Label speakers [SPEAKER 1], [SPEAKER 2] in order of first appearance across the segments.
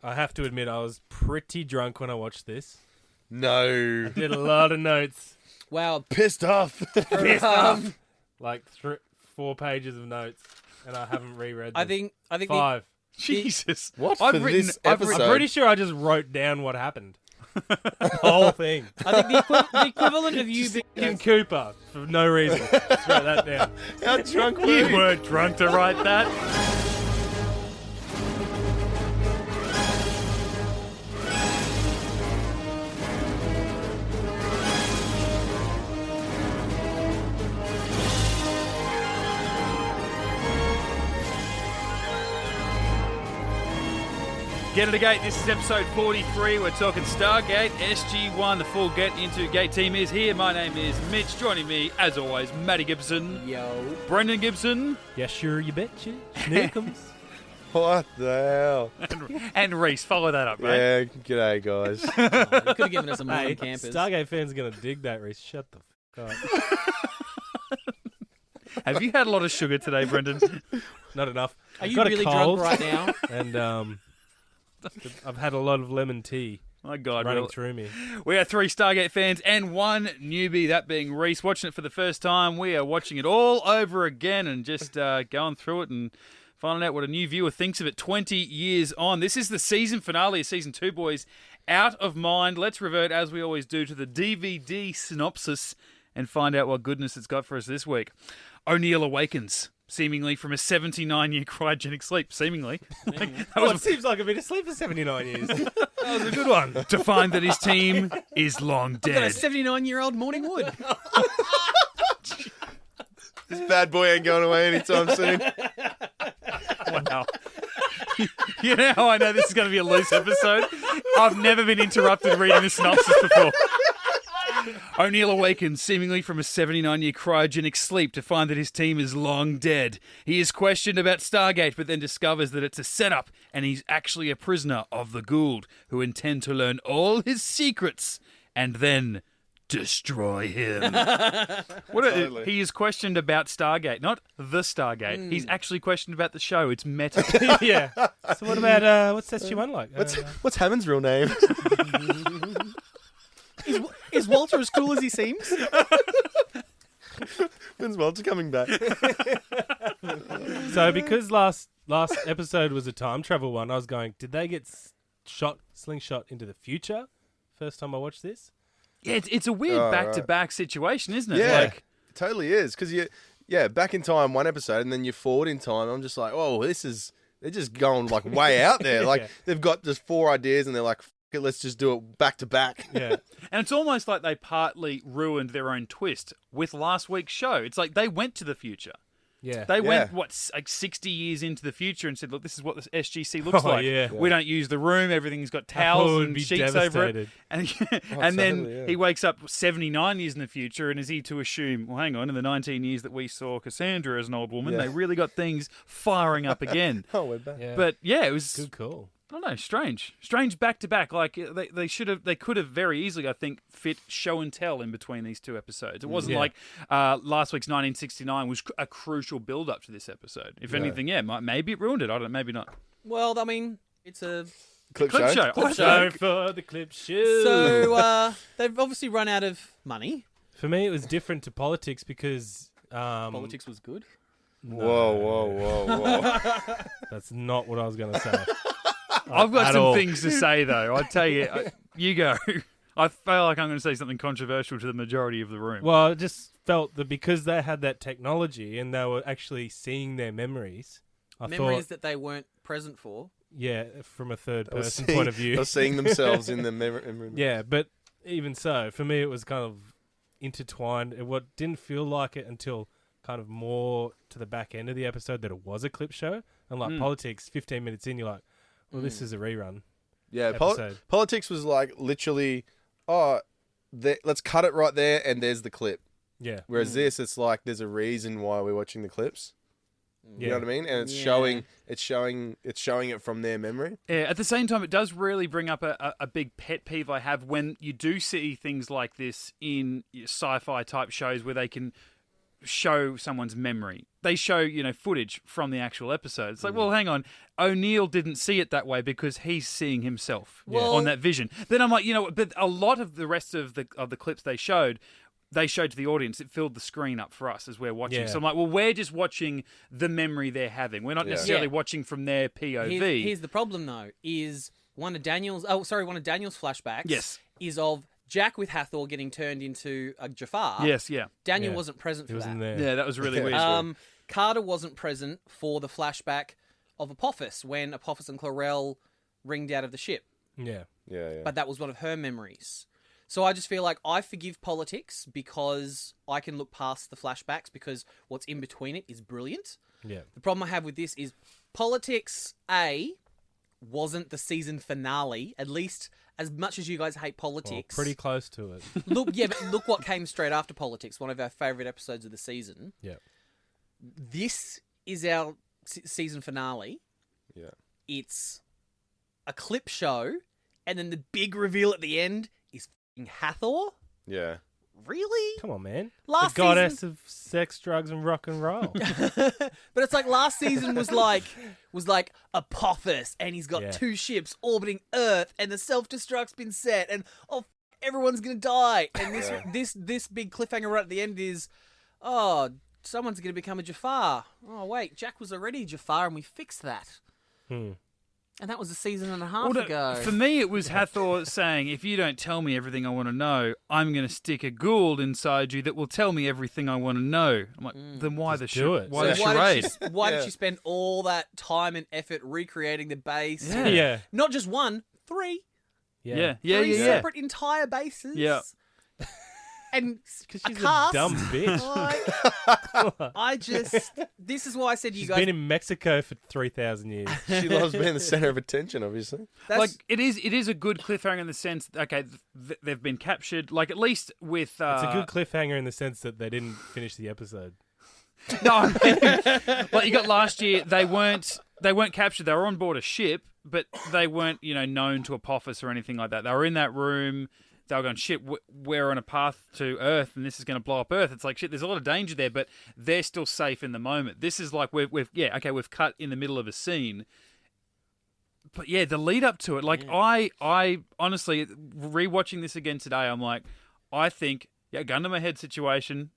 [SPEAKER 1] I have to admit, I was pretty drunk when I watched this.
[SPEAKER 2] No.
[SPEAKER 1] I did a lot of notes.
[SPEAKER 3] Wow.
[SPEAKER 2] Pissed off.
[SPEAKER 1] Pissed off. Like 4 pages of notes, and I haven't reread them.
[SPEAKER 3] I think
[SPEAKER 1] 5.
[SPEAKER 4] Jesus.
[SPEAKER 2] What
[SPEAKER 4] I've
[SPEAKER 2] for
[SPEAKER 4] written-
[SPEAKER 2] this
[SPEAKER 4] I've
[SPEAKER 2] episode?
[SPEAKER 1] I'm pretty sure I just wrote down what happened. The whole thing.
[SPEAKER 3] I think the equivalent of you being
[SPEAKER 1] King Cooper, for no reason. Just wrote that down.
[SPEAKER 2] How drunk were
[SPEAKER 4] You
[SPEAKER 2] you?
[SPEAKER 4] weren't drunk to write that. Get Into Gate, this is episode 43. We're talking Stargate SG-1. The full Get Into Gate team is here. My name is Mitch. Joining me, as always, Matty Gibson.
[SPEAKER 3] Yo.
[SPEAKER 4] Brendan Gibson.
[SPEAKER 1] Yeah, sure, you betcha. Snookums.
[SPEAKER 2] What the hell?
[SPEAKER 4] And Rhys. Follow that up, mate.
[SPEAKER 2] Yeah, g'day, guys.
[SPEAKER 3] You could have given us a
[SPEAKER 1] Hey,
[SPEAKER 3] morning campers.
[SPEAKER 1] Stargate fans are going to dig that, Rhys. Shut the fuck up.
[SPEAKER 4] Have you had a lot of sugar today, Brendan?
[SPEAKER 1] Not enough.
[SPEAKER 3] Are
[SPEAKER 1] I've
[SPEAKER 3] you
[SPEAKER 1] got a
[SPEAKER 3] really
[SPEAKER 1] cold,
[SPEAKER 3] drunk right now?
[SPEAKER 1] And I've had a lot of lemon tea
[SPEAKER 4] My God,
[SPEAKER 1] running
[SPEAKER 4] really.
[SPEAKER 1] through me.
[SPEAKER 4] We are 3 Stargate fans and 1 newbie, that being Rhys, watching it for the first time. We are watching it all over again and just going through it and finding out what a new viewer thinks of it 20 years on. This is the season finale of Season 2, boys. Out of mind. Let's revert, as we always do, to the DVD synopsis and find out what goodness it's got for us this week. O'Neill awakens, seemingly from a 79-year cryogenic sleep. Seemingly.
[SPEAKER 1] Well, it seems like I've been asleep for 79 years. That was a good one.
[SPEAKER 4] To find that his team is long
[SPEAKER 3] I've got a
[SPEAKER 4] dead.
[SPEAKER 3] 79-year-old morning wood.
[SPEAKER 2] This bad boy ain't going away anytime soon.
[SPEAKER 4] Wow. You know how I know this is going to be a loose episode? I've never been interrupted reading the synopsis before. O'Neill awakens seemingly from a 79-year cryogenic sleep to find that his team is long dead. He is questioned about Stargate, but then discovers that it's a setup and he's actually a prisoner of the Goa'uld, who intend to learn all his secrets and then destroy him.
[SPEAKER 2] Totally.
[SPEAKER 4] He is questioned about Stargate, not the Stargate. He's actually questioned about the show. It's meta.
[SPEAKER 1] Yeah. So what about, what's SG-1 like?
[SPEAKER 2] What's Hammond's real name?
[SPEAKER 3] Is Walter as cool as he seems?
[SPEAKER 2] When's Walter coming back?
[SPEAKER 1] So because last episode was a time travel one, I was going, did they get slingshot into the future? First time I watched this.
[SPEAKER 4] Yeah, it's a weird
[SPEAKER 2] Oh,
[SPEAKER 4] back-to-back situation, isn't it?
[SPEAKER 2] Yeah,
[SPEAKER 4] Like,
[SPEAKER 2] it totally is. Because back in time, one episode, and then you're forward in time. I'm just like, oh, they're just going like way out there. Like
[SPEAKER 1] Yeah.
[SPEAKER 2] they've got just 4 ideas, and they're like, let's just do it back to back.
[SPEAKER 1] Yeah.
[SPEAKER 4] and it's almost like they partly ruined their own twist with last week's show. It's like they went to the future.
[SPEAKER 1] Yeah.
[SPEAKER 4] They went,
[SPEAKER 2] Yeah.
[SPEAKER 4] like 60 years into the future and said, look, this is what this SGC looks
[SPEAKER 1] Oh,
[SPEAKER 4] like.
[SPEAKER 1] yeah.
[SPEAKER 4] We don't use the room. Everything's got
[SPEAKER 1] Apple
[SPEAKER 4] towels
[SPEAKER 1] would
[SPEAKER 4] and
[SPEAKER 1] be
[SPEAKER 4] sheets over it.
[SPEAKER 1] devastated.
[SPEAKER 4] And then
[SPEAKER 2] totally, yeah.
[SPEAKER 4] he wakes up 79 years in the future and is he to assume, well, hang on, in the 19 years that we saw Cassandra as an old woman,
[SPEAKER 2] Yeah.
[SPEAKER 4] they really got things firing up again.
[SPEAKER 2] Oh, we're back.
[SPEAKER 1] Yeah.
[SPEAKER 4] But yeah, it was...
[SPEAKER 1] Good call.
[SPEAKER 4] I don't know, strange back to back. Like they could have very easily, I think, fit show and tell in between these 2 episodes. It wasn't
[SPEAKER 1] Yeah.
[SPEAKER 4] like last week's 1969 was a crucial build up to this episode. If anything, maybe it ruined it. I don't know, maybe not.
[SPEAKER 3] Well, I mean, it's a...
[SPEAKER 2] Clip
[SPEAKER 4] Clip show.
[SPEAKER 3] Clip
[SPEAKER 4] I
[SPEAKER 3] show.
[SPEAKER 4] think-
[SPEAKER 1] for the clip show.
[SPEAKER 3] So, they've obviously run out of money.
[SPEAKER 1] For me, it was different to politics because...
[SPEAKER 3] Politics was good.
[SPEAKER 2] Whoa.
[SPEAKER 1] That's not what I was going to say.
[SPEAKER 4] I've got
[SPEAKER 1] At
[SPEAKER 4] some
[SPEAKER 1] all.
[SPEAKER 4] things to say though. I tell you, you go. I feel like I'm going to say something controversial to the majority of the room.
[SPEAKER 1] Well, I just felt that because they had that technology and they were actually seeing their memories, I
[SPEAKER 3] Memories
[SPEAKER 1] thought,
[SPEAKER 3] that they weren't present for.
[SPEAKER 1] yeah, from a third
[SPEAKER 2] They were
[SPEAKER 1] person
[SPEAKER 2] seeing-
[SPEAKER 1] point of view.
[SPEAKER 2] They're seeing themselves in the memory.
[SPEAKER 1] Yeah, but even so, for me, it was kind of intertwined. What didn't feel like it until kind of more to the back end of the episode that it was a clip show. And like politics, 15 minutes in, you're like, well, this is a rerun.
[SPEAKER 2] Yeah,
[SPEAKER 1] episode.
[SPEAKER 2] politics was like literally, let's cut it right there, and there's the clip.
[SPEAKER 1] Yeah.
[SPEAKER 2] Whereas this, it's like there's a reason why we're watching the clips. You know what I mean? And it's showing it from their memory.
[SPEAKER 4] Yeah, at the same time, it does really bring up a big pet peeve I have when you do see things like this in sci-fi type shows where they can show someone's memory. They show, footage from the actual episode. It's like, well, hang on. O'Neill didn't see it that way because he's seeing himself on that vision. Then I'm like, but a lot of the rest of the clips they showed to the audience. It filled the screen up for us as we're watching. Yeah. So I'm like, well, we're just watching the memory they're having. We're not necessarily watching from their POV.
[SPEAKER 3] Here's the problem, though, is one of Daniel's flashbacks is of Jack with Hathor getting turned into a Jafar.
[SPEAKER 4] Yes, yeah.
[SPEAKER 3] Daniel wasn't present for that.
[SPEAKER 1] Wasn't there.
[SPEAKER 4] Yeah, that was really weird.
[SPEAKER 3] Carter wasn't present for the flashback of Apophis when Apophis and Chlorel ringed out of the ship.
[SPEAKER 1] Yeah.
[SPEAKER 3] But that was one of her memories. So I just feel like I forgive politics because I can look past the flashbacks because what's in between it is brilliant.
[SPEAKER 1] Yeah.
[SPEAKER 3] The problem I have with this is politics, wasn't the season finale, at least as much as you guys hate politics.
[SPEAKER 1] Well, pretty close to it.
[SPEAKER 3] But look what came straight after politics, one of our favourite episodes of the season.
[SPEAKER 1] Yeah.
[SPEAKER 3] This is our season finale.
[SPEAKER 2] Yeah.
[SPEAKER 3] It's a clip show, and then the big reveal at the end is Hathor.
[SPEAKER 2] Yeah.
[SPEAKER 3] Really?
[SPEAKER 1] Come on, man.
[SPEAKER 3] Last
[SPEAKER 1] the goddess of sex, drugs, and rock and roll.
[SPEAKER 3] But it's like last season was like Apophis, and he's got 2 ships orbiting Earth, and the self-destruct's been set, and everyone's gonna die. And this big cliffhanger right at the end is, someone's gonna become a Jafar. Oh wait, Jack was already a Jafar, and we fixed that. And that was a season and a half ago.
[SPEAKER 4] For me, it was Hathor saying, if you don't tell me everything I want to know, I'm going to stick a Goa'uld inside you that will tell me everything I want to know. I'm like, then why
[SPEAKER 1] Just
[SPEAKER 4] the
[SPEAKER 1] do it.
[SPEAKER 4] Why the charade?
[SPEAKER 3] Why did she spend all that time and effort recreating the base?
[SPEAKER 1] Yeah.
[SPEAKER 3] Not just 1, 3.
[SPEAKER 4] Yeah.
[SPEAKER 3] Three separate entire bases.
[SPEAKER 4] Yeah.
[SPEAKER 3] And
[SPEAKER 1] Because
[SPEAKER 3] a
[SPEAKER 1] she's
[SPEAKER 3] cast,
[SPEAKER 1] a dumb bitch.
[SPEAKER 3] This is why I said to you
[SPEAKER 1] She's
[SPEAKER 3] guys.
[SPEAKER 1] been in Mexico for 3,000 years.
[SPEAKER 2] She loves being the center of attention, obviously.
[SPEAKER 4] Like it is a good cliffhanger in the sense that, okay, they've been captured. Like at least with
[SPEAKER 1] It's a good cliffhanger in the sense that they didn't finish the episode.
[SPEAKER 4] No, I mean, like you got last year, they weren't captured. They were on board a ship, but they weren't known to Apophis or anything like that. They were in that room. They were going, shit, we're on a path to Earth, and this is going to blow up Earth. It's like, shit, there's a lot of danger there, but they're still safe in the moment. This is like we've cut in the middle of a scene. But yeah, the lead up to it, like I honestly, rewatching this again today, I'm like, I think, gun to my head situation,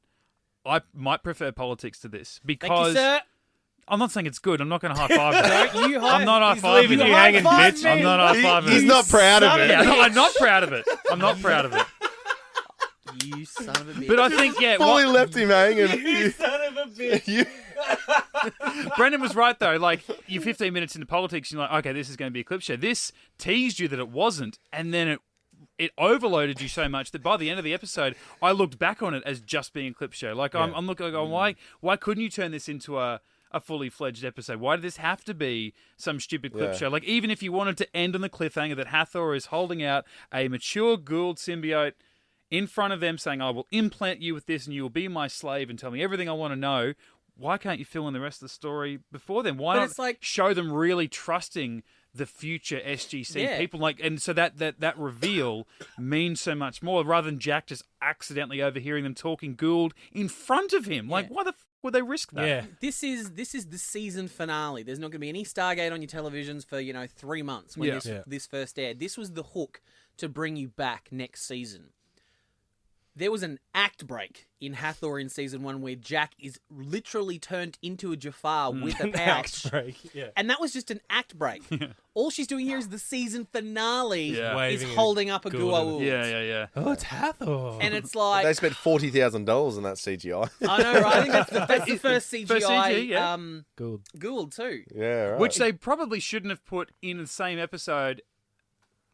[SPEAKER 4] I might prefer politics to this because.
[SPEAKER 3] Thank you, sir.
[SPEAKER 4] I'm not saying it's good. I'm not going to high five it.
[SPEAKER 3] Don't you
[SPEAKER 4] I'm not high
[SPEAKER 1] He's
[SPEAKER 4] fiving
[SPEAKER 1] leaving
[SPEAKER 4] it.
[SPEAKER 1] you hanging, bitch.
[SPEAKER 4] I'm not high fiving it.
[SPEAKER 2] He's not proud of it.
[SPEAKER 4] Yeah, no, I'm not proud of it. I'm not proud of it.
[SPEAKER 3] You son of a bitch.
[SPEAKER 4] But I think,
[SPEAKER 2] Fully left him hanging.
[SPEAKER 1] You son of a bitch.
[SPEAKER 4] Brendan was right, though. Like, you're 15 minutes into politics, and you're like, okay, this is going to be a clip show. This teased you that it wasn't, and then it overloaded you so much that by the end of the episode, I looked back on it as just being a clip show. Like, I'm looking, going, why couldn't you turn this into a fully fledged episode? Why did this have to be some stupid clip show? Like, even if you wanted to end on the cliffhanger that Hathor is holding out a mature Goa'uld symbiote in front of them saying, I will implant you with this and you will be my slave and tell me everything I want to know, why can't you fill in the rest of the story before then? Why not show them really trusting the future SGC people? Like, and so that reveal means so much more rather than Jack just accidentally overhearing them talking Goa'uld in front of him. Like, why the would they risk that?
[SPEAKER 1] Yeah.
[SPEAKER 3] This is the season finale. There's not going to be any Stargate on your televisions for 3 months when this first aired. This was the hook to bring you back next season. There was an act break in Hathor in season 1 where Jack is literally turned into a Jafar with a pouch. And that was just an act break. All she's doing here is the season finale is holding up a Goa'uld.
[SPEAKER 4] Yeah.
[SPEAKER 1] Oh, it's Hathor.
[SPEAKER 3] And it's like...
[SPEAKER 2] They spent $40,000 on that CGI.
[SPEAKER 3] I know, right? I think that's the first CGI.
[SPEAKER 4] First CG,
[SPEAKER 3] Goa'uld too.
[SPEAKER 2] Yeah, right.
[SPEAKER 4] Which they probably shouldn't have put in the same episode.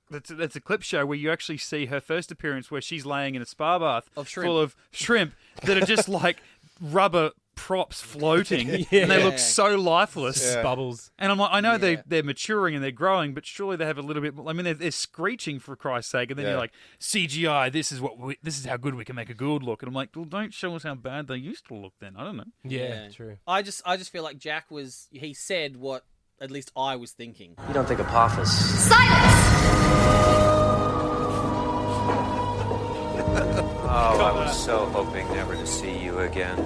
[SPEAKER 4] That's a clip show where you actually see her first appearance where she's laying in a spa bath full of shrimp that are just like rubber props floating and they look so lifeless.
[SPEAKER 1] Bubbles.
[SPEAKER 4] And I'm like, I know they're maturing and they're growing, but surely they have a little bit more. I mean, they're screeching for Christ's sake. And then you're like, CGI, this is how good we can make a Goa'uld look. And I'm like, well, don't show us how bad they used to look then. I don't know.
[SPEAKER 1] Yeah, true.
[SPEAKER 3] I just feel like Jack he said what at least I was thinking.
[SPEAKER 5] You don't think Apophis.
[SPEAKER 6] Silence!
[SPEAKER 5] Oh, I was so hoping never to see you again.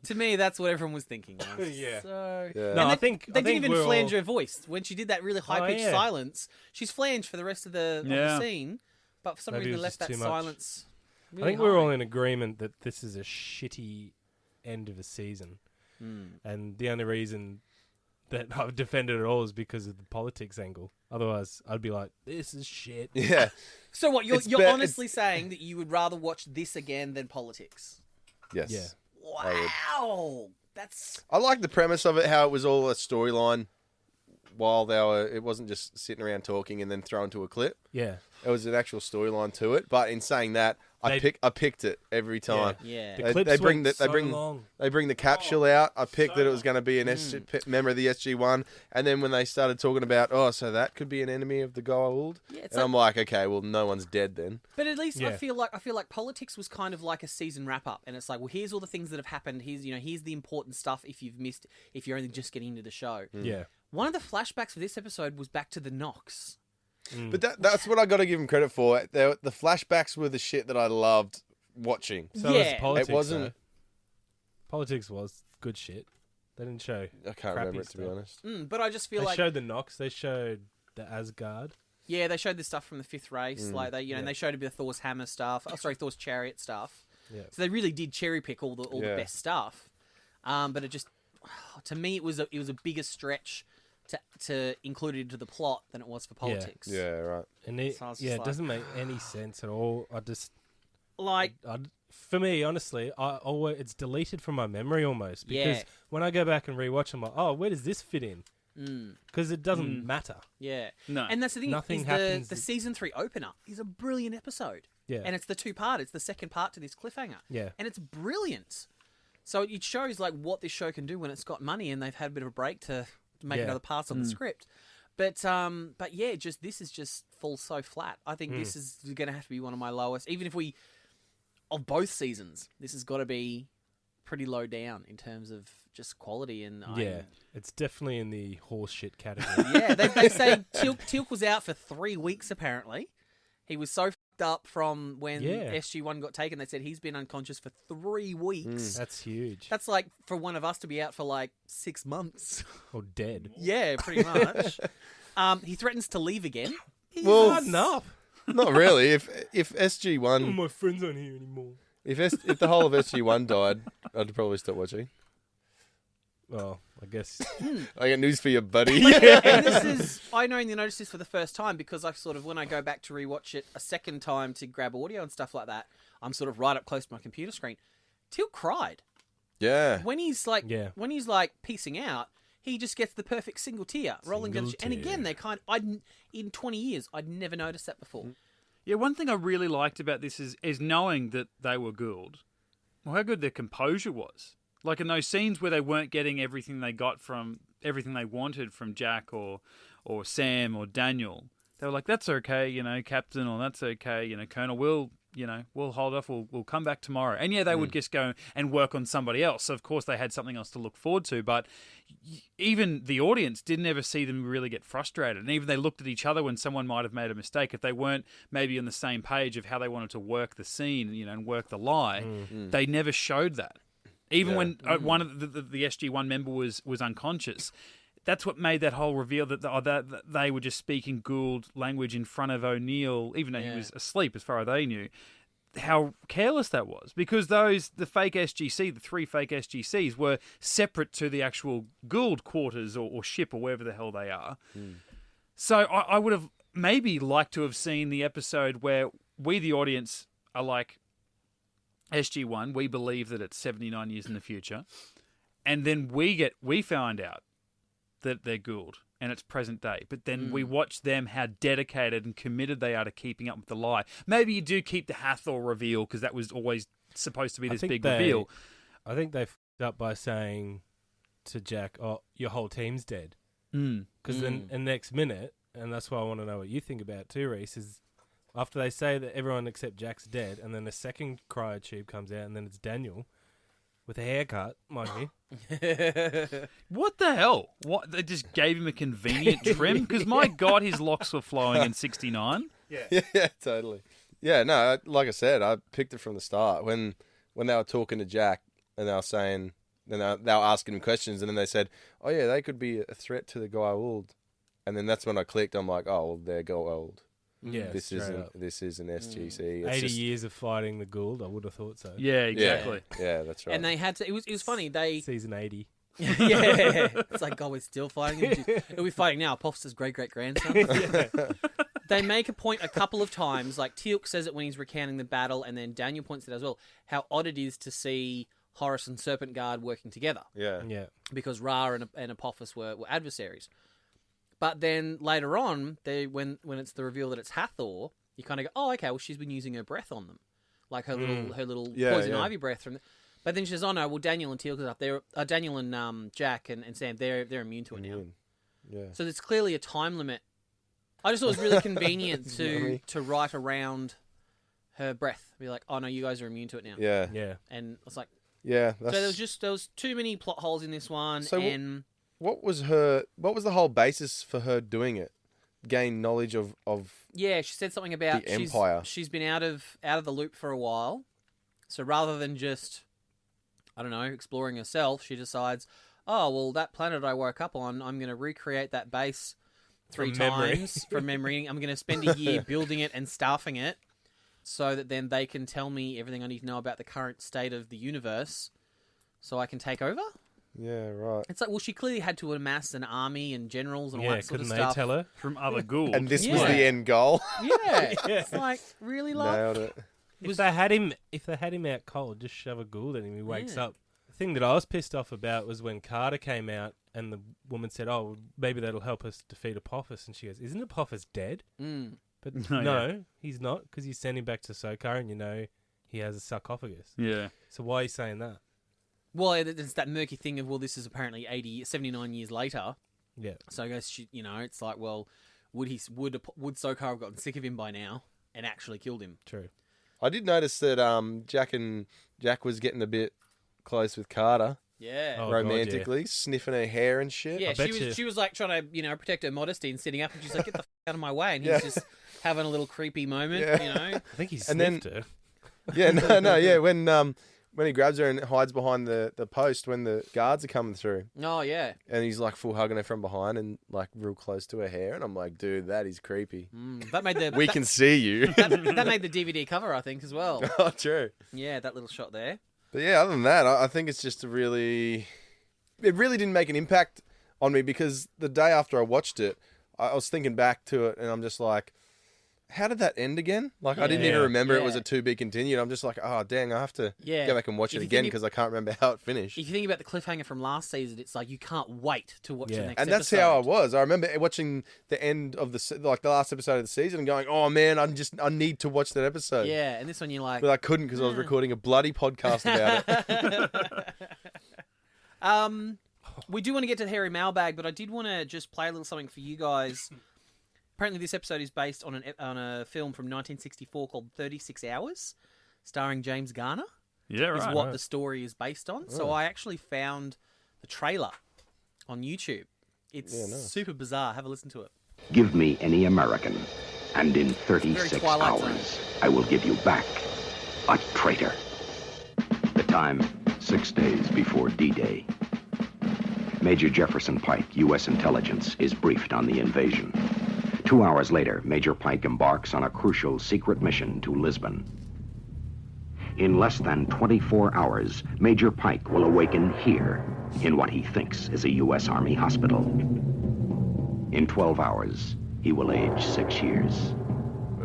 [SPEAKER 3] To me, that's what everyone was thinking.
[SPEAKER 1] Yeah.
[SPEAKER 3] So...
[SPEAKER 2] Yeah.
[SPEAKER 1] No,
[SPEAKER 3] And
[SPEAKER 1] I think
[SPEAKER 3] they didn't even
[SPEAKER 1] we're
[SPEAKER 3] flange
[SPEAKER 1] all-
[SPEAKER 3] her voice when she did that really high-pitched silence. She's flanged for the rest of the scene, but for some
[SPEAKER 1] Maybe
[SPEAKER 3] reason
[SPEAKER 1] it
[SPEAKER 3] they
[SPEAKER 1] was
[SPEAKER 3] left
[SPEAKER 1] just
[SPEAKER 3] that
[SPEAKER 1] too much.
[SPEAKER 3] silence.
[SPEAKER 1] I
[SPEAKER 3] Really
[SPEAKER 1] think we're all
[SPEAKER 3] high.
[SPEAKER 1] in agreement that this is a shitty end of a season, and the only reason that I've defended it all is because of the politics angle. Otherwise, I'd be like, "This is shit."
[SPEAKER 2] Yeah.
[SPEAKER 3] So what? You're
[SPEAKER 2] It's
[SPEAKER 3] honestly saying that you would rather watch this again than politics?
[SPEAKER 2] Yes.
[SPEAKER 1] Yeah.
[SPEAKER 3] Wow, that's
[SPEAKER 2] I like the premise of it, how it was all a storyline while it wasn't just sitting around talking and then thrown to a clip.
[SPEAKER 1] Yeah.
[SPEAKER 2] It was an actual storyline to it. But in saying that, I picked it every time.
[SPEAKER 3] yeah.
[SPEAKER 1] The clips went so long.
[SPEAKER 2] They bring the capsule out. I picked that it was going to be an member of the SG-1, and then when they started talking about, so that could be an enemy of the Goa'uld,
[SPEAKER 3] it's
[SPEAKER 2] and I'm like, okay, well, no one's dead then.
[SPEAKER 3] But at least I
[SPEAKER 1] Yeah.
[SPEAKER 3] feel like politics was kind of like a season wrap up, and it's like, well, here's all the things that have happened. Here's the important stuff. If you're only just getting into the show.
[SPEAKER 1] Yeah.
[SPEAKER 3] One of the flashbacks for this episode was back to the Knox.
[SPEAKER 2] But that's what I got to give him credit for. The flashbacks were the shit that I loved watching.
[SPEAKER 1] So
[SPEAKER 3] Yeah.
[SPEAKER 1] was politics.
[SPEAKER 2] It wasn't-
[SPEAKER 1] though. Politics was good shit. They didn't show.
[SPEAKER 2] I can't remember it, to be honest.
[SPEAKER 3] But I just feel
[SPEAKER 1] They
[SPEAKER 3] like
[SPEAKER 1] showed the Nox. They showed the Asgard.
[SPEAKER 3] yeah, they showed this stuff from the fifth race, like and they showed a bit of Thor's hammer stuff. Oh, sorry, Thor's chariot stuff.
[SPEAKER 1] Yeah.
[SPEAKER 3] So they really did cherry pick all the best stuff. But it just, to me, it was a bigger stretch to include it into the plot than it was for politics.
[SPEAKER 2] Yeah, right.
[SPEAKER 1] And it,
[SPEAKER 3] So I was just
[SPEAKER 1] it
[SPEAKER 3] like-
[SPEAKER 1] doesn't make any sense at all. I just
[SPEAKER 3] Like,
[SPEAKER 1] for me, honestly, it's deleted from my memory almost because
[SPEAKER 3] Yeah.
[SPEAKER 1] when I go back and rewatch, I'm like, oh, where does this fit in? Because it doesn't matter.
[SPEAKER 3] yeah.
[SPEAKER 4] No.
[SPEAKER 3] And that's the thing.
[SPEAKER 1] Nothing
[SPEAKER 3] is
[SPEAKER 1] happens
[SPEAKER 3] the
[SPEAKER 1] that-
[SPEAKER 3] season 3 opener is a brilliant episode.
[SPEAKER 1] Yeah.
[SPEAKER 3] And it's the two-part. It's the second part to this cliffhanger.
[SPEAKER 1] Yeah.
[SPEAKER 3] And it's brilliant. So it shows like what this show can do when it's got money and they've had a bit of a break to make
[SPEAKER 1] Yeah.
[SPEAKER 3] another pass on the script. But yeah, this is just falls so flat. I think this is going to have to be one of my lowest. Even if of both seasons, this has got to be pretty low down in terms of just quality. And
[SPEAKER 1] It's definitely in the horse shit category.
[SPEAKER 3] yeah, they say Teal'c was out for 3 weeks. Apparently, he was so fucked up from when SG-1 got taken. They said he's been unconscious for 3 weeks.
[SPEAKER 1] That's huge.
[SPEAKER 3] That's like for one of us to be out for like 6 months.
[SPEAKER 1] Or dead.
[SPEAKER 3] Yeah, pretty much. He threatens to leave again.
[SPEAKER 2] Well,
[SPEAKER 1] Harden up.
[SPEAKER 2] not really. If SG-1,
[SPEAKER 1] My friends aren't here anymore.
[SPEAKER 2] if the whole of SG-1 died, I'd probably stop watching.
[SPEAKER 1] Well, I guess.
[SPEAKER 2] I got news for you, buddy.
[SPEAKER 3] And this is, I only noticed this for the first time because I sort of, when I go back to rewatch it a second time to grab audio and stuff like that, I'm sort of right up close to my computer screen. Teal'c cried.
[SPEAKER 2] Yeah.
[SPEAKER 3] When he's like, piecing out, he just gets the perfect single tear rolling down.
[SPEAKER 1] Single
[SPEAKER 3] And again,
[SPEAKER 1] tear.
[SPEAKER 3] they in 20 years, I'd never noticed that before.
[SPEAKER 4] Yeah, one thing I really liked about this is knowing that they were Goa'uld. Well, how good their composure was. Like in those scenes where they weren't getting everything they wanted from Jack or Sam or Daniel, they were like, "That's okay, Captain," or "That's okay, Colonel. We'll hold off. We'll come back tomorrow." And yeah, they would just go and work on somebody else. So of course they had something else to look forward to. But even the audience didn't ever see them really get frustrated. And even they looked at each other when someone might have made a mistake. If they weren't maybe on the same page of how they wanted to work the scene, and work the lie, they never showed that. Even when one of the SG-1 member was unconscious. That's what made that whole reveal that they were just speaking Goa'uld language in front of O'Neill, even though he was asleep, as far as they knew. How careless that was, because the fake SGC, the 3 fake SGCs, were separate to the actual Goa'uld quarters or ship or wherever the hell they are. So I would have maybe liked to have seen the episode where we, the audience, are like, SG-1, we believe that it's 79 years in the future, and then we find out that they're Goa'uld and it's present day. But then we watch them, how dedicated and committed they are to keeping up with the lie. Maybe you do keep the Hathor reveal because that was always supposed to be this big reveal.
[SPEAKER 1] I think they f***ed up by saying to Jack, "Oh, your whole team's dead." Because then the next minute, and that's why I want to know what you think about it too, Rhys, is after they say that everyone except Jack's dead, and then the second cryo tube comes out, and then it's Daniel with a haircut, mind you.
[SPEAKER 4] What the hell? What, they just gave him a convenient trim? Because my God, his locks were flowing in 69.
[SPEAKER 2] Yeah, totally. Yeah, no, like I said, I picked it from the start. When they were talking to Jack, and they were saying, then they were asking him questions, and then they said, "Oh yeah, they could be a threat to the Goa'uld," and then that's when I clicked. I'm like, "Oh, well, they're Goa'uld.
[SPEAKER 1] Yeah,
[SPEAKER 2] This is an SGC. It's
[SPEAKER 1] 80
[SPEAKER 2] just-
[SPEAKER 1] year of fighting the Goa'uld. I would have thought so.
[SPEAKER 4] Yeah, exactly.
[SPEAKER 2] Yeah, that's right.
[SPEAKER 3] And they had to. It was funny. They
[SPEAKER 1] Season 80.
[SPEAKER 3] yeah. It's like, God, we're still fighting him. Are we fighting now? Apophis' great-great-grandson? They make a point a couple of times, like Teal'c says it when he's recounting the battle, and then Daniel points it out as well, how odd it is to see Horus and Serpent Guard working together.
[SPEAKER 2] Yeah.
[SPEAKER 3] Because Ra and Apophis were adversaries. But then later on, when it's the reveal that it's Hathor, you kind of go, oh, okay, well, she's been using her breath on them. Like her little poison ivy breath from But then she says, oh no, well, Daniel and Teal'c is up there. Daniel and Jack and Sam, they're immune to it now.
[SPEAKER 2] Yeah.
[SPEAKER 3] So there's clearly a time limit. I just thought it was really convenient to write around her breath. Be like, oh no, you guys are immune to it now.
[SPEAKER 2] Yeah.
[SPEAKER 1] Yeah.
[SPEAKER 3] And it's like,
[SPEAKER 2] Yeah.
[SPEAKER 3] so there was too many plot holes in this one.
[SPEAKER 2] So
[SPEAKER 3] and
[SPEAKER 2] what was the whole basis for her doing it? Gain knowledge of
[SPEAKER 3] yeah, she said something about
[SPEAKER 2] the Empire.
[SPEAKER 3] She's been out of the loop for a while. So rather than just, I don't know, exploring herself, she decides, oh, well, that planet I woke up on, I'm going to recreate that base 3 times from memory. I'm going to spend a year building it and staffing it so that then they can tell me everything I need to know about the current state of the universe so I can take over.
[SPEAKER 2] Yeah, right.
[SPEAKER 3] It's like, well, she clearly had to amass an army and generals and all that sort of
[SPEAKER 1] couldn't
[SPEAKER 3] stuff.
[SPEAKER 1] they tell her?
[SPEAKER 4] From other Goa'uld.
[SPEAKER 2] And this was the end goal.
[SPEAKER 3] Yeah. It's like, really, love?
[SPEAKER 2] Nailed it.
[SPEAKER 1] If they had him out cold, just shove a Goa'uld at him, he wakes up. The thing that I was pissed off about was when Carter came out and the woman said, oh, maybe that'll help us defeat Apophis. And she goes, isn't Apophis dead? But no, he's not, because you send him back to Sokar and you know he has a sarcophagus.
[SPEAKER 4] Yeah. So
[SPEAKER 1] why are you saying that?
[SPEAKER 3] Well, it's that murky thing of, well, this is apparently 79 years later.
[SPEAKER 1] Yeah.
[SPEAKER 3] So I guess, it's like, well, would Sokar have gotten sick of him by now and actually killed him?
[SPEAKER 1] True.
[SPEAKER 2] I did notice that Jack was getting a bit close with Carter.
[SPEAKER 3] Yeah.
[SPEAKER 1] Oh,
[SPEAKER 2] romantically,
[SPEAKER 1] God,
[SPEAKER 2] sniffing her hair and shit.
[SPEAKER 3] Yeah, she was like trying to, protect her modesty and sitting up, and she's like, get the out of my way. And he's just having a little creepy moment,
[SPEAKER 1] I think he sniffed her.
[SPEAKER 2] Yeah, yeah. When he grabs her and hides behind the post when the guards are coming through.
[SPEAKER 3] Oh, yeah.
[SPEAKER 2] And he's like full hugging her from behind and like real close to her hair. And I'm like, dude, that is creepy.
[SPEAKER 3] That made
[SPEAKER 2] We can see you.
[SPEAKER 3] that made the DVD cover, I think, as well.
[SPEAKER 2] Oh, true.
[SPEAKER 3] Yeah, that little shot there.
[SPEAKER 2] But yeah, other than that, I think it's just it really didn't make an impact on me because the day after I watched it, I was thinking back to it and I'm just like, how did that end again? Like, I didn't even remember it was a to be continued. I'm just like, oh, dang, I have to go back and watch it again because I can't remember how it finished.
[SPEAKER 3] If you think about the cliffhanger from last season, it's like you can't wait to watch the next episode.
[SPEAKER 2] And that's how I was. I remember watching the end of the last episode of the season and going, oh, man, I need to watch that episode.
[SPEAKER 3] Yeah, and this one you're like...
[SPEAKER 2] But I couldn't because I was recording a bloody podcast about it.
[SPEAKER 3] We do want to get to the hairy mailbag, but I did want to just play a little something for you guys. Apparently, this episode is based on a film from 1964 called 36 Hours, starring James Garner.
[SPEAKER 4] Yeah, right.
[SPEAKER 3] Is what the story is based on. So I actually found the trailer on YouTube. It's super bizarre. Have a listen to it.
[SPEAKER 5] Give me any American, and in 36 hours, I will give you back a traitor. The time, 6 days before D-Day. Major Jefferson Pike, U.S. Intelligence, is briefed on the invasion. 2 hours later, Major Pike embarks on a crucial secret mission to Lisbon. In less than 24 hours, Major Pike will awaken here in what he thinks is a U.S. Army hospital. In 12 hours, he will age 6 years.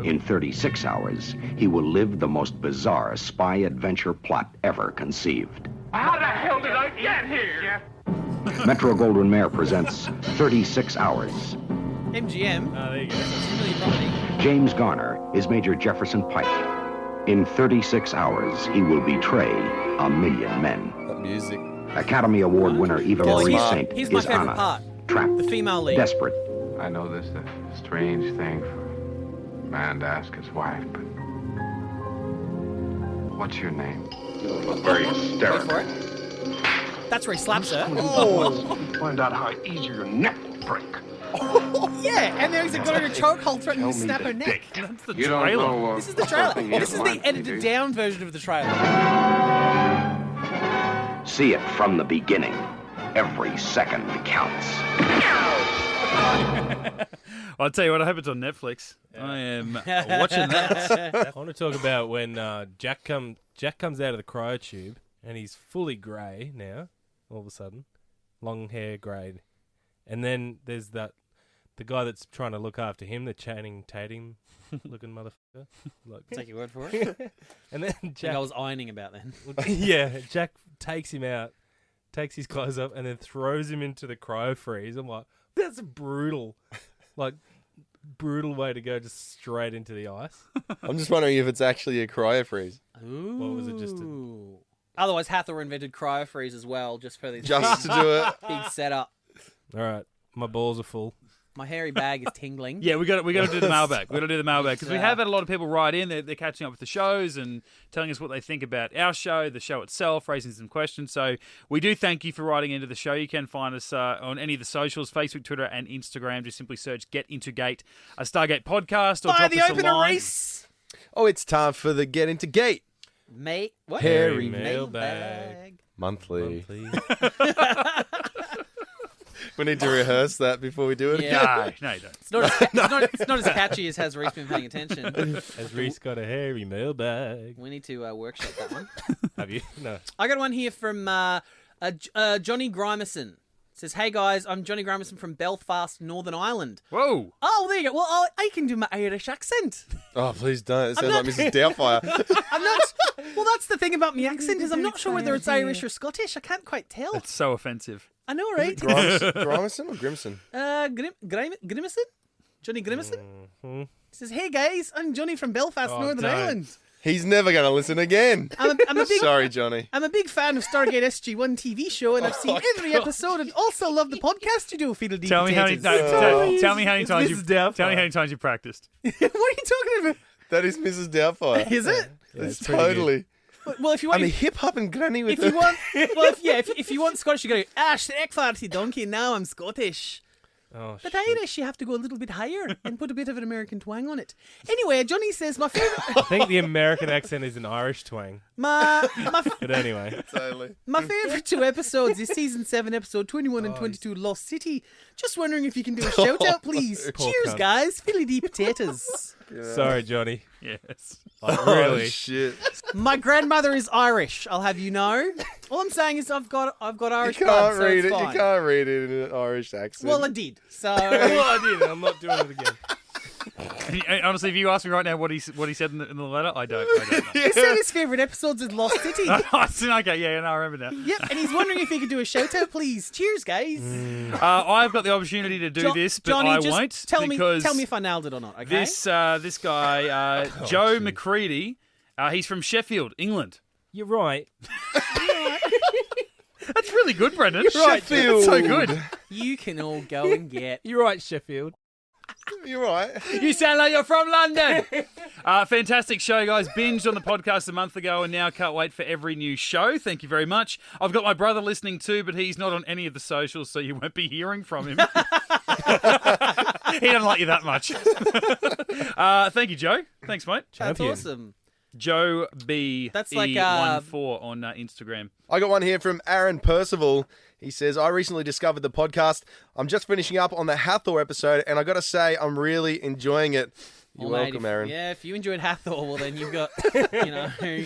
[SPEAKER 5] In 36 hours, he will live the most bizarre spy adventure plot ever conceived.
[SPEAKER 6] How the hell did I get here?
[SPEAKER 5] Metro-Goldwyn-Mayer presents 36 Hours.
[SPEAKER 3] MGM.
[SPEAKER 1] Oh, there you go.
[SPEAKER 3] Familiar property.
[SPEAKER 5] James Garner is Major Jefferson Pike. In 36 hours, he will betray 1,000,000 men.
[SPEAKER 2] That music.
[SPEAKER 5] Academy Award winner Eva Marie Saint
[SPEAKER 3] Here's my
[SPEAKER 5] is
[SPEAKER 3] favorite
[SPEAKER 5] Anna,
[SPEAKER 3] part.
[SPEAKER 5] trapped,
[SPEAKER 3] The female lead.
[SPEAKER 5] desperate.
[SPEAKER 6] I know this is a strange thing for a man to ask his wife, but what's your name? You look very
[SPEAKER 3] Wait
[SPEAKER 6] hysterical.
[SPEAKER 3] for it. That's where he slaps her.
[SPEAKER 6] Find out how easy your neck will break.
[SPEAKER 3] Yeah, and then he's got her in a chokehold threatening to
[SPEAKER 6] Tell me
[SPEAKER 3] snap
[SPEAKER 6] the
[SPEAKER 3] her neck.
[SPEAKER 6] date.
[SPEAKER 4] That's the
[SPEAKER 6] You don't
[SPEAKER 4] trailer.
[SPEAKER 6] know,
[SPEAKER 3] This is the trailer.
[SPEAKER 6] something
[SPEAKER 3] This is
[SPEAKER 6] you
[SPEAKER 3] the
[SPEAKER 6] want me to
[SPEAKER 3] edited
[SPEAKER 6] do.
[SPEAKER 3] down version of the trailer.
[SPEAKER 5] see it from the beginning. Every second counts.
[SPEAKER 4] I'll tell you what, I hope it's on Netflix. I am watching that.
[SPEAKER 1] I want to talk about when Jack comes out of the cryotube and he's fully grey now, all of a sudden. Long hair, grey. And then there's the guy that's trying to look after him, the Channing Tatum looking motherfucker. Like,
[SPEAKER 3] Take your word for it.
[SPEAKER 1] and then
[SPEAKER 3] I think
[SPEAKER 1] Jack...
[SPEAKER 3] I was ironing about then.
[SPEAKER 1] yeah, Jack takes him out, takes his clothes off, and then throws him into the cryo freeze. I'm like, that's brutal. Brutal way to go, just straight into the ice.
[SPEAKER 2] I'm just wondering if it's actually a cryo freeze.
[SPEAKER 3] Ooh.
[SPEAKER 1] Or was it just
[SPEAKER 3] Otherwise, Hathor invented cryofreeze as well, just for this
[SPEAKER 2] Just to do it.
[SPEAKER 3] big setup.
[SPEAKER 1] All right, my balls are full.
[SPEAKER 3] My hairy bag is tingling.
[SPEAKER 4] Yeah, we got to do the mailbag. We got to do the mailbag because we have had a lot of people write in. They're catching up with the shows and telling us what they think about our show, the show itself, raising some questions. So we do thank you for writing into the show. You can find us on any of the socials, Facebook, Twitter, and Instagram. Just simply search "Get Into Gate," a Stargate podcast, or
[SPEAKER 3] Fire
[SPEAKER 4] drop
[SPEAKER 3] the
[SPEAKER 4] us a
[SPEAKER 3] opener,
[SPEAKER 4] line.
[SPEAKER 3] Rhys.
[SPEAKER 2] Oh, it's time for the Get Into Gate
[SPEAKER 3] Mate, what?
[SPEAKER 2] Hairy
[SPEAKER 1] mailbag.
[SPEAKER 2] monthly. We need to rehearse that before we do it.
[SPEAKER 3] Yeah.
[SPEAKER 4] No, you don't.
[SPEAKER 3] It's not as catchy as has Rhys been paying attention.
[SPEAKER 1] Has Rhys got a hairy mailbag?
[SPEAKER 3] We need to workshop that one.
[SPEAKER 1] Have you? No.
[SPEAKER 3] I got one here from Johnny Grimerson. It says, "Hey guys, I'm Johnny Grimerson from Belfast, Northern Ireland."
[SPEAKER 4] Whoa.
[SPEAKER 3] Oh, there you go. Well, I can do my Irish accent.
[SPEAKER 2] Oh, please don't. It sounds like Mrs. Doubtfire.
[SPEAKER 3] I'm not. Well, that's the thing about my accent is I'm not sure whether it's Irish or Scottish. I can't quite tell.
[SPEAKER 4] That's so offensive.
[SPEAKER 3] I know, right?
[SPEAKER 2] Grimerson or Grimson?
[SPEAKER 3] Grimison? Johnny Grimison?
[SPEAKER 1] Mm-hmm.
[SPEAKER 3] He says, "Hey guys, I'm Johnny from Belfast,
[SPEAKER 1] Oh,
[SPEAKER 3] Northern
[SPEAKER 1] don't.
[SPEAKER 3] Ireland.
[SPEAKER 2] He's never going to listen again.
[SPEAKER 3] I'm a big
[SPEAKER 2] Sorry, Johnny.
[SPEAKER 3] I'm a big fan of Stargate SG-1 TV show, and I've seen every episode, and also love the podcast you do, Fiddle
[SPEAKER 4] Tell me how many times you practiced.
[SPEAKER 3] What are you talking about?
[SPEAKER 2] That is Mrs. Doubtfire.
[SPEAKER 3] Is it?
[SPEAKER 1] Yeah,
[SPEAKER 2] It's
[SPEAKER 1] pretty
[SPEAKER 2] totally.
[SPEAKER 3] Well, if you want,
[SPEAKER 2] I'm a hip hop and granny with
[SPEAKER 3] if you want, well, if you want Scottish, you go, Shrek farty donkey. Now I'm Scottish.
[SPEAKER 1] Oh,
[SPEAKER 3] But
[SPEAKER 1] shit.
[SPEAKER 3] Irish, you have to go a little bit higher and put a bit of an American twang on it. Anyway, Johnny says my favorite,
[SPEAKER 1] I think the American accent is an Irish twang.
[SPEAKER 3] my
[SPEAKER 1] But anyway.
[SPEAKER 2] Totally.
[SPEAKER 3] my favorite 2 episodes is season 7, episode 21 and 22, Lost City. Just wondering if you can do a shout out, please.
[SPEAKER 1] Poor
[SPEAKER 3] Cheers,
[SPEAKER 1] cunt.
[SPEAKER 3] guys. Philly deep potatoes.
[SPEAKER 1] Sorry, Johnny.
[SPEAKER 4] Yes.
[SPEAKER 1] Like,
[SPEAKER 2] Oh,
[SPEAKER 1] really?
[SPEAKER 2] shit.
[SPEAKER 3] My grandmother is Irish. I'll have you know. All I'm saying is I've got
[SPEAKER 2] You
[SPEAKER 3] Irish blood,
[SPEAKER 2] can't
[SPEAKER 3] so
[SPEAKER 2] read
[SPEAKER 3] it's
[SPEAKER 2] it. You
[SPEAKER 3] fine.
[SPEAKER 2] can't read it in an Irish accent.
[SPEAKER 3] Well, I did. So
[SPEAKER 1] Well, I did. I'm not doing it again.
[SPEAKER 4] Honestly, if you ask me right now what he said in the letter, I don't know.
[SPEAKER 3] he said his favourite episodes is Lost City.
[SPEAKER 4] Okay, yeah, no, I remember now.
[SPEAKER 3] Yep, and he's wondering if he could do a shout out, please. Cheers, guys.
[SPEAKER 4] I've got the opportunity to do this, but
[SPEAKER 3] Johnny,
[SPEAKER 4] I
[SPEAKER 3] just
[SPEAKER 4] won't
[SPEAKER 3] tell
[SPEAKER 4] because
[SPEAKER 3] me if I nailed it or not. Okay.
[SPEAKER 4] this guy, Joe McCready, he's from Sheffield, England.
[SPEAKER 1] You're right.
[SPEAKER 4] That's really good, Brendan.
[SPEAKER 2] right,
[SPEAKER 4] That's so good.
[SPEAKER 3] You can all go and get.
[SPEAKER 1] You're right, Sheffield.
[SPEAKER 2] You're right.
[SPEAKER 4] You sound like you're from London. Fantastic show, guys. Binged on the podcast a month ago and now can't wait for every new show. Thank you very much. I've got my brother listening too, but he's not on any of the socials, so you won't be hearing from him. He doesn't like you that much. Thank you, Joe. Thanks, mate.
[SPEAKER 3] That's
[SPEAKER 1] Champion.
[SPEAKER 3] awesome.
[SPEAKER 4] Joe B.
[SPEAKER 3] That's like,
[SPEAKER 4] 14 on Instagram.
[SPEAKER 2] I got one here from Aaron Percival. He says, I recently discovered the podcast. I'm just finishing up on the Hathor episode, and I got to say, I'm really enjoying it. You're
[SPEAKER 3] Well, mate,
[SPEAKER 2] welcome, Aaron.
[SPEAKER 3] Yeah, if you enjoyed Hathor, well then you've got,
[SPEAKER 2] He
[SPEAKER 3] you're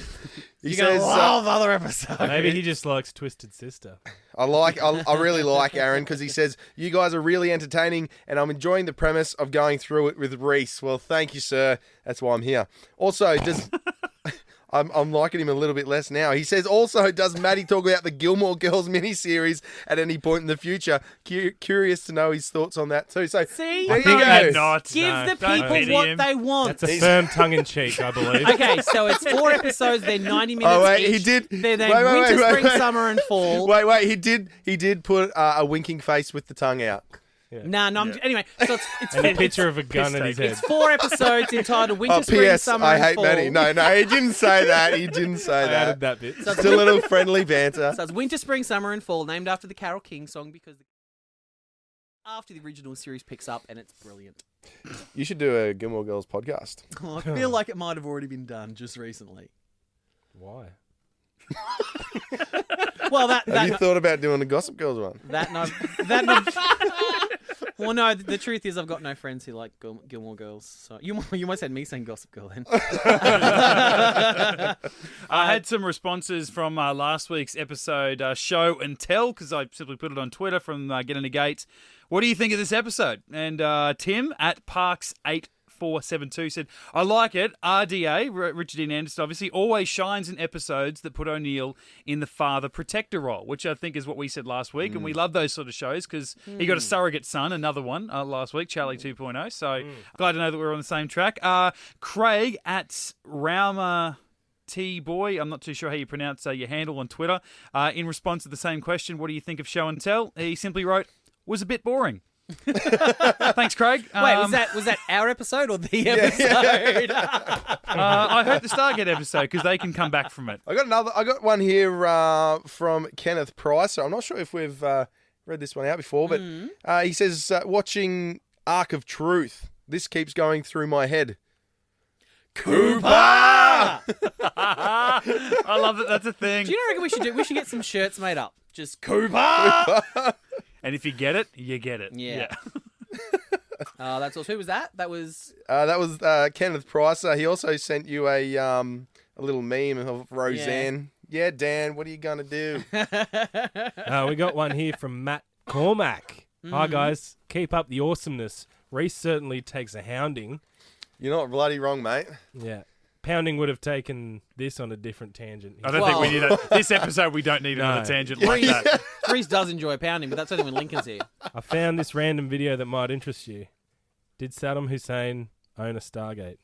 [SPEAKER 2] says,
[SPEAKER 3] gonna love other episodes.
[SPEAKER 1] Maybe he just likes Twisted Sister.
[SPEAKER 2] I really like Aaron because he says, you guys are really entertaining and I'm enjoying the premise of going through it with Rhys. Well, thank you, sir. That's why I'm here. Also, I'm liking him a little bit less now. He says, also, does Maddie talk about the Gilmore Girls miniseries at any point in the future? Curious to know his thoughts on that too. So,
[SPEAKER 3] See?
[SPEAKER 2] there you
[SPEAKER 1] think
[SPEAKER 2] go.
[SPEAKER 1] that-
[SPEAKER 4] Not.
[SPEAKER 3] Give
[SPEAKER 1] No,
[SPEAKER 3] the
[SPEAKER 1] don't
[SPEAKER 3] people
[SPEAKER 4] pity
[SPEAKER 3] what
[SPEAKER 4] him.
[SPEAKER 3] they want.
[SPEAKER 1] That's a firm tongue-in-cheek, I believe.
[SPEAKER 3] Okay, so it's 4 episodes. They're 90 minutes
[SPEAKER 2] Oh, wait,
[SPEAKER 3] each.
[SPEAKER 2] he did.
[SPEAKER 3] They're named
[SPEAKER 2] Wait,
[SPEAKER 3] Winter,
[SPEAKER 2] wait,
[SPEAKER 3] Spring,
[SPEAKER 2] wait.
[SPEAKER 3] Summer, and Fall.
[SPEAKER 2] Wait, he did put a winking face with the tongue out.
[SPEAKER 3] No, anyway, so it's
[SPEAKER 1] And a picture of a gun in his head.
[SPEAKER 3] It's 4 episodes entitled Winter,
[SPEAKER 2] Oh,
[SPEAKER 3] Spring,
[SPEAKER 2] P.S.
[SPEAKER 3] Summer,
[SPEAKER 2] I
[SPEAKER 3] and
[SPEAKER 2] hate
[SPEAKER 3] Fall.
[SPEAKER 2] Maddie. No, he didn't say that. He didn't say
[SPEAKER 1] I added
[SPEAKER 2] that.
[SPEAKER 1] that bit.
[SPEAKER 2] It's a little friendly banter.
[SPEAKER 3] So it's Winter, Spring, Summer, and Fall, named after the Carole King song because after the original series picks up, and it's brilliant.
[SPEAKER 2] You should do a Gilmore Girls podcast.
[SPEAKER 3] Oh, I feel like it might have already been done just recently.
[SPEAKER 1] Why?
[SPEAKER 3] Well,
[SPEAKER 2] Have you thought about doing the Gossip Girls one?
[SPEAKER 3] Well, no. The truth is, I've got no friends who like Gilmore Girls. So you almost had me saying Gossip Girl then.
[SPEAKER 4] I had some responses from last week's episode, Show and Tell, because I simply put it on Twitter from Get Into Geek. What do you think of this episode? And Tim at Parks8472 said, I like it. RDA, Richard Dean Anderson, obviously, always shines in episodes that put O'Neill in the father protector role, which I think is what we said last week. And we love those sort of shows because he got a surrogate son, another one last week, Charlie 2.0. So glad to know that we're on the same track. Craig at Rauma T-Boy, I'm not too sure how you pronounce your handle on Twitter. In response to the same question, what do you think of Show and Tell? He simply wrote, was a bit boring. Thanks, Craig.
[SPEAKER 3] Wait, was that our episode or the episode?
[SPEAKER 4] I hope the Stargate episode because they can come back from it.
[SPEAKER 2] I got one here from Kenneth Price. I'm not sure if we've read this one out before, but he says, watching Arc of Truth. This keeps going through my head. Cooper!
[SPEAKER 4] I love that. That's a thing.
[SPEAKER 3] Do you know what I reckon we should get some shirts made up? Just Cooper!
[SPEAKER 4] And if you get it, you get it.
[SPEAKER 3] Yeah. That's all. Who was that? That was
[SPEAKER 2] Kenneth Price. He also sent you a little meme of Roseanne. Yeah, Dan, what are you going to do?
[SPEAKER 1] We got one here from Matt Cormack. Hi, guys. Keep up the awesomeness. Rhys certainly takes a hounding.
[SPEAKER 2] You're not bloody wrong, mate.
[SPEAKER 1] Yeah. Pounding would have taken this on a different tangent.
[SPEAKER 4] I don't think we need that. This episode, we don't need another tangent like that.
[SPEAKER 3] Rhys does enjoy pounding, but that's only when Lincoln's here.
[SPEAKER 1] I found this random video that might interest you. Did Saddam Hussein own a Stargate?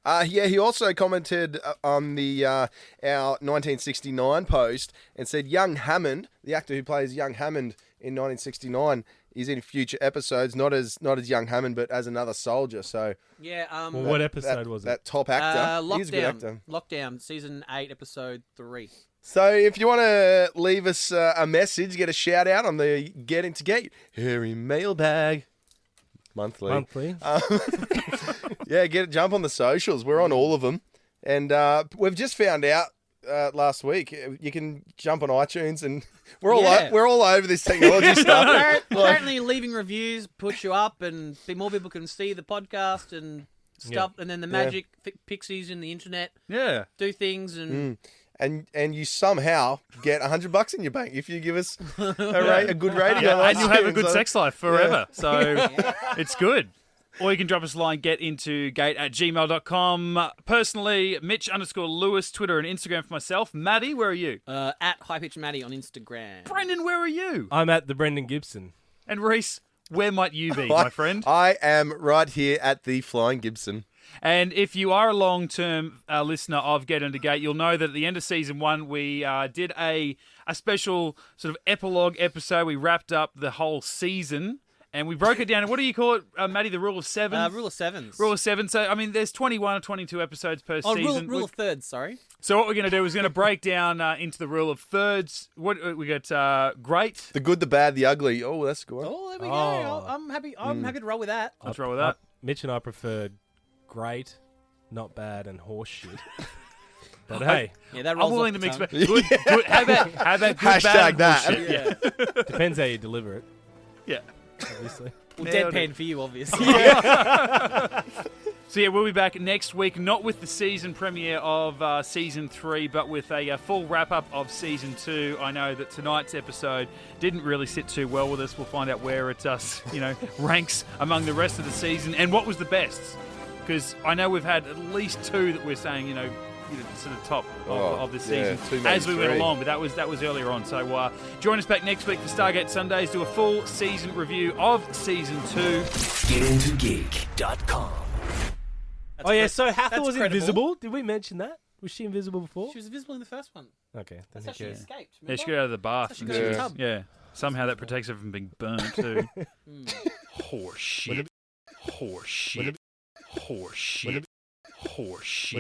[SPEAKER 2] Yeah, he also commented on the our 1969 post and said young Hammond, the actor who plays young Hammond in 1969, is in future episodes, not as young Hammond, but as another soldier. So
[SPEAKER 3] yeah.
[SPEAKER 1] Well, what episode was it?
[SPEAKER 2] That top actor. He's a good actor.
[SPEAKER 3] Lockdown, season 8, episode 3.
[SPEAKER 2] So if you want to leave us a message, get a shout out on the Get Into Geek Harry mailbag. Monthly. Yeah, jump on the socials. We're on all of them. And we've just found out last week you can jump on iTunes and we're all over this technology stuff.
[SPEAKER 3] Apparently leaving reviews puts you up and more people can see the podcast and stuff. And then the magic pixies in the internet do things and...
[SPEAKER 2] And you somehow get $100 in your bank if you give us a good rating. On
[SPEAKER 4] and you'll have a good sex life forever. So it's good. Or you can drop us a line, getintogate@gmail.com. Personally, Mitch_Lewis, Twitter and Instagram for myself. Maddie, where are you?
[SPEAKER 3] At HighPitchMaddie on Instagram.
[SPEAKER 4] Brendan, where are you?
[SPEAKER 1] I'm at the Brendan Gibson.
[SPEAKER 4] And Rhys, where might you be, my friend?
[SPEAKER 2] I am right here at the Flying Gibson.
[SPEAKER 4] And if you are a long-term listener of Get Into Geek, you'll know that at the end of Season 1, we did a special sort of epilogue episode. We wrapped up the whole season, and we broke it down. What do you call it, Matty, the rule of sevens?
[SPEAKER 3] Rule of sevens.
[SPEAKER 4] Rule of seven. So, I mean, there's 21 or 22 episodes per season.
[SPEAKER 3] Rule of thirds, sorry.
[SPEAKER 4] So what we're going to do is we're going to break down into the rule of thirds. What we got? Great.
[SPEAKER 2] The good, the bad, the ugly. Oh, that's a good one.
[SPEAKER 3] Oh, there we go. I'm happy to roll with that.
[SPEAKER 4] Let's roll with that.
[SPEAKER 1] Mitch and I prefer great, not bad, and horse shit. But hey,
[SPEAKER 3] that rolls
[SPEAKER 4] I'm willing
[SPEAKER 3] off
[SPEAKER 4] to mix.
[SPEAKER 3] the
[SPEAKER 4] Good. How about good,
[SPEAKER 2] Hashtag
[SPEAKER 4] bad,
[SPEAKER 2] that.
[SPEAKER 4] and bullshit? Yeah.
[SPEAKER 1] depends how you deliver it,
[SPEAKER 4] Yeah.
[SPEAKER 1] obviously.
[SPEAKER 3] Well, deadpan for you, obviously.
[SPEAKER 4] So yeah, we'll be back next week, not with the season premiere of Season 3, but with a full wrap-up of Season 2. I know that tonight's episode didn't really sit too well with us. We'll find out where it ranks among the rest of the season and what was the best. Because I know we've had at least 2 that we're saying, sort of top of the season as we went along, but that was earlier on. So join us back next week for Stargate Sundays, do a full season review of Season 2.
[SPEAKER 7] GetIntoGeek.com.
[SPEAKER 1] Oh yeah, so Hathor was
[SPEAKER 3] credible.
[SPEAKER 1] invisible. Did we mention that? Was she invisible before?
[SPEAKER 3] She was invisible in the first one.
[SPEAKER 1] Okay,
[SPEAKER 3] That's
[SPEAKER 1] then
[SPEAKER 3] how she
[SPEAKER 1] who cares?
[SPEAKER 3] escaped.
[SPEAKER 4] Yeah, she got out of the bath.
[SPEAKER 3] That's how she got in the tub.
[SPEAKER 4] Yeah. Somehow that protects her from being burnt too. Horse shit. Horse shit. Horse shit. Horse shit.